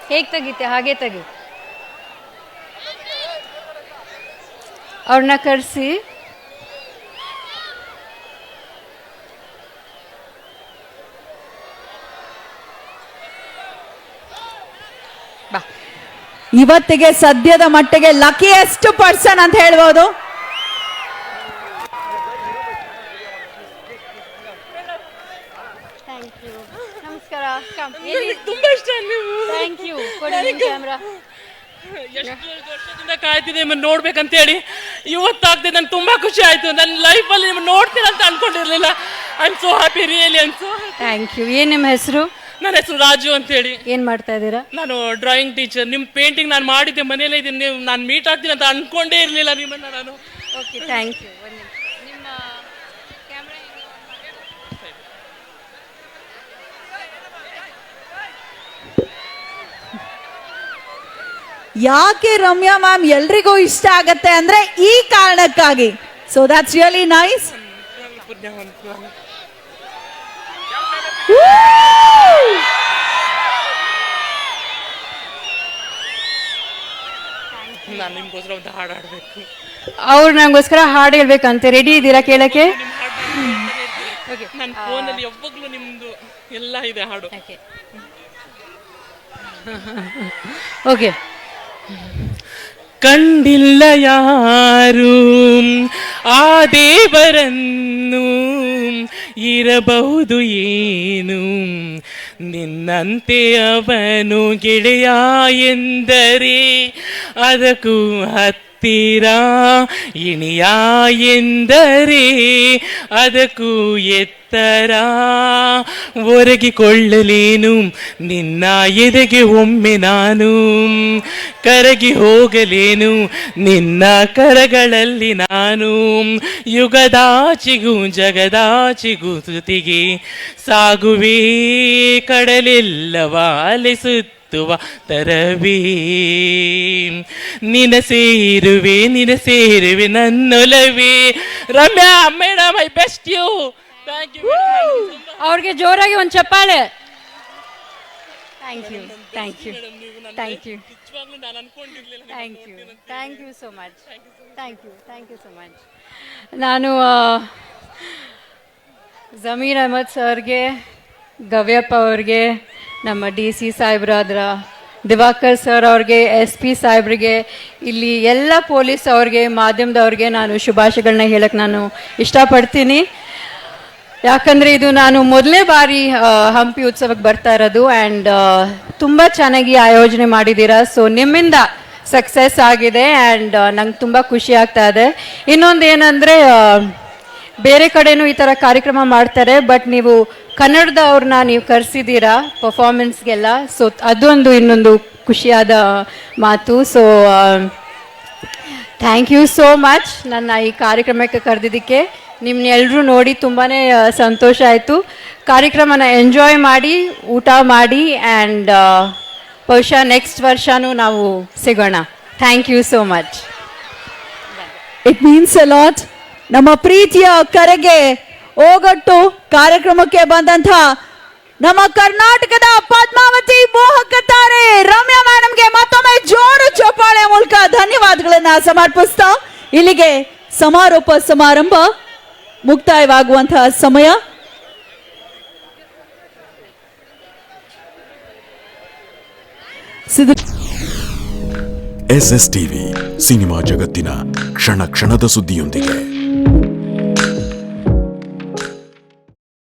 ಹೇಗೆ ತೆಗಿತೆ ಹಾಗೆ ತೆಗಿ. ಅವ್ರನ್ನ ಕರೆಸಿ. ಬಾ. ಇವತ್ತಿಗೆ ಸದ್ಯದ ಮಟ್ಟಿಗೆ ಲಕಿಯೆಸ್ಟ್ ಪರ್ಸನ್ ಅಂತ ಹೇಳ್ಬೋದು. ನಮಸ್ಕಾರ. ತುಂಬಾ ಇಷ್ಟ ನೀವು. Thank you. ಕೊಡಿ ಕ್ಯಾಮ್ರಾ. ಎಷ್ಟು ವರ್ಷದಿಂದ ಕಾಯ್ತಿದ್ದೆ ನಿಮ್ಮನ್ನು ನೋಡ್ಬೇಕಂತ ಹೇಳಿ. ಇವತ್ತಾಗ್ತದೆ, ನನ್ಗೆ ತುಂಬಾ ಖುಷಿ ಆಯ್ತು. ನನ್ನ ಲೈಫಲ್ಲಿ ನಿಮ್ಮನ್ನು ನೋಡ್ತೀನಿ ಅಂತ ಅನ್ಕೊಂಡಿರ್ಲಿಲ್ಲ. I am so happy, really I am so. Thank you. ಏನ್ ನಿಮ್ಮ ಹೆಸರು? ನನ್ನ ಹೆಸರು ರಾಜು ಅಂತ ಹೇಳಿ. ಏನ್ ಮಾಡ್ತಾ ಇದ್ದೀರಾ? ನಾನು ಡ್ರಾಯಿಂಗ್ ಟೀಚರ್. ನಿಮ್ಮ ಪೇಂಟಿಂಗ್ ನಾನು ಮಾಡಿದ್ದೆ, ಮನೇಲೇ ಇದ್ದೀನಿ. ನೀವು ನಾನು ಮೀಟ್ ಆಗ್ತೀನಿ ಅಂತ ಅನ್ಕೊಂಡೇ ಇರಲಿಲ್ಲ ನಿಮ್ಮನ್ನ ನಾನು. Okay, thank you. ನಿಮ್ಮ ಕ್ಯಾಮ್ರಾ ಯಾಕೆ ರಮ್ಯಾ ಮ್ಯಾಮ್ ಎಲ್ರಿಗೂ ಇಷ್ಟ ಆಗತ್ತೆ ಅಂದ್ರೆ ಈ ಕಾರಣಕ್ಕಾಗಿ. So that's really nice. ನಾನು ನಿಮ್ಗೋಸ್ಕರ ಒಂದು ಹಾಡು ಹಾಡಬೇಕು. ಅವ್ರು ನಂಗೋಸ್ಕರ ಹಾಡು ಹೇಳ್ಬೇಕಂತೆ. ರೆಡಿ ಇದ್ದೀರಾ ಕೇಳಕ್ಕೆ? ನನ್ನ ಫೋನಲ್ಲಿ ಯಾವಾಗಲೂ ನಿಮ್ದು ಎಲ್ಲ ಇದೆ ಹಾಡು. ಓಕೆ. ಕಂಡಿಲ್ಲ ಯಾರು ಆ ದೇವರನ್ನು, ಇರಬಹುದು ಏನು ನಿನ್ನಂತೆ ಅವನು ಗೆಳೆಯ ಎಂದರೆ, ಅದಕ್ಕೂ ಹತ್ತಿರ ಇಣಿಯ ಎಂದರೆ, ಅದಕ್ಕೂ ಎತ್ತರ ಒರಗಿಕೊಳ್ಳಲೇನು ನಿನ್ನ ಎದೆಗೆ ಒಮ್ಮೆ ನಾನು, ಕರಗಿ ಹೋಗಲೇನು ನಿನ್ನ ಕರಗಳಲ್ಲಿ ನಾನು, ಯುಗದಾಚಿಗೂ ಜಗದಾಚಿಗೂ ಶ್ರುತಿಗೆ ಸಾಗುವೆ ಕಡಲೆಲ್ಲವ ಅಲೆಸುತ್ತುವ ತರವೇ, ನಿನ ಸೇರುವೆ ನನ್ನೊಲವೇ. Ramya madam, I best you. Thank you. ಅವ್ರಿಗೆ ಜೋರಾಗಿ ಒಂದು ಚಪ್ಪಾಳೆ. Thank you. Thank you. Thank you. ನಾನು ಅನ್ಕೊಂಡಿರ್ಲಿಲ್ಲ. Thank you. Thank you so much. Thank you. Thank you so much. ನಾನು ಜಮೀರ್ ಅಹಮದ್ ಸರ್ಗೆ, ಗವ್ಯಪ್ಪ ಅವ್ರಿಗೆ, ನಮ್ಮ DC ಸಾಹೇಬ್ರಾದ್ರ ದಿವಾಕರ್ ಸರ್ ಅವ್ರಿಗೆ, SP ಸಾಹೇಬ್ರಿಗೆ, ಇಲ್ಲಿ ಎಲ್ಲ ಪೊಲೀಸ್ ಅವ್ರಿಗೆ, ಮಾಧ್ಯಮದವ್ರಿಗೆ ನಾನು ಶುಭಾಶಯಗಳನ್ನ ಹೇಳಕ್ಕೆ ನಾನು ಇಷ್ಟಪಡ್ತೀನಿ. ಯಾಕಂದರೆ ಇದು ನಾನು ಮೊದಲನೇ ಬಾರಿ ಹಂಪಿ ಉತ್ಸವಕ್ಕೆ ಬರ್ತಾ ಇರೋದು. ಆ್ಯಂಡ್ ತುಂಬ ಚೆನ್ನಾಗಿ ಆಯೋಜನೆ ಮಾಡಿದ್ದೀರಾ. ಸೊ ನಿಮ್ಮಿಂದ ಸಕ್ಸಸ್ ಆಗಿದೆ ಆ್ಯಂಡ್ ನಂಗೆ ತುಂಬ ಖುಷಿ ಆಗ್ತಾ ಇದೆ. ಇನ್ನೊಂದು ಏನಂದರೆ, ಬೇರೆ ಕಡೆನೂ ಈ ಥರ ಕಾರ್ಯಕ್ರಮ ಮಾಡ್ತಾರೆ, ಬಟ್ ನೀವು ಕನ್ನಡದವ್ರನ್ನ ನೀವು ಕರೆಸಿದ್ದೀರಾ ಪರ್ಫಾರ್ಮೆನ್ಸ್ಗೆಲ್ಲ. ಸೊ ಅದೊಂದು ಇನ್ನೊಂದು ಖುಷಿಯಾದ ಮಾತು. So thank you so much ನನ್ನ ಈ ಕಾರ್ಯಕ್ರಮಕ್ಕೆ ಕರೆದಿದ್ದಕ್ಕೆ. ನಿಮ್ಮನ್ನೆಲ್ಲರೂ ನೋಡಿ ತುಂಬಾ ಸಂತೋಷ ಆಯಿತು. ಕಾರ್ಯಕ್ರಮನ ಎಂಜಾಯ್ ಮಾಡಿ, ಊಟ ಮಾಡಿ, ಆ್ಯಂಡ್ ಬಹುಶಃ ನೆಕ್ಸ್ಟ್ ವರ್ಷನೂ ನಾವು ಸಿಗೋಣ. Thank you so much. It means a lot. ನಮ್ಮ ಪ್ರೀತಿಯ ಕರೆಗೆ ಓಗಟ್ಟು ಕಾರ್ಯಕ್ರಮಕ್ಕೆ ಬಂದಂಥ ನಮ್ಮ ಕರ್ನಾಟಕದ ಪದ್ಮಾವತಿ ಮೋಹಕ ತಾರೆ ರಮ್ಯಾ ಮೇಡಮ್ಗೆ ಮತ್ತೊಮ್ಮೆ ಜೋರು ಚಪ್ಪಾಳೆ ಮೂಲಕ ಧನ್ಯವಾದಗಳನ್ನ ಸಮರ್ಪಿಸ್ತಾ ಇಲ್ಲಿಗೆ ಸಮಾರೋಪ ಸಮಾರಂಭ ಮುಕ್ತಾಯವಾಗುವಂತಹ ಸಮಯ. SSTV ಸಿನಿಮಾ ಜಗತ್ತಿನ ಕ್ಷಣ ಕ್ಷಣದ ಸುದ್ದಿಯೊಂದಿಗೆ.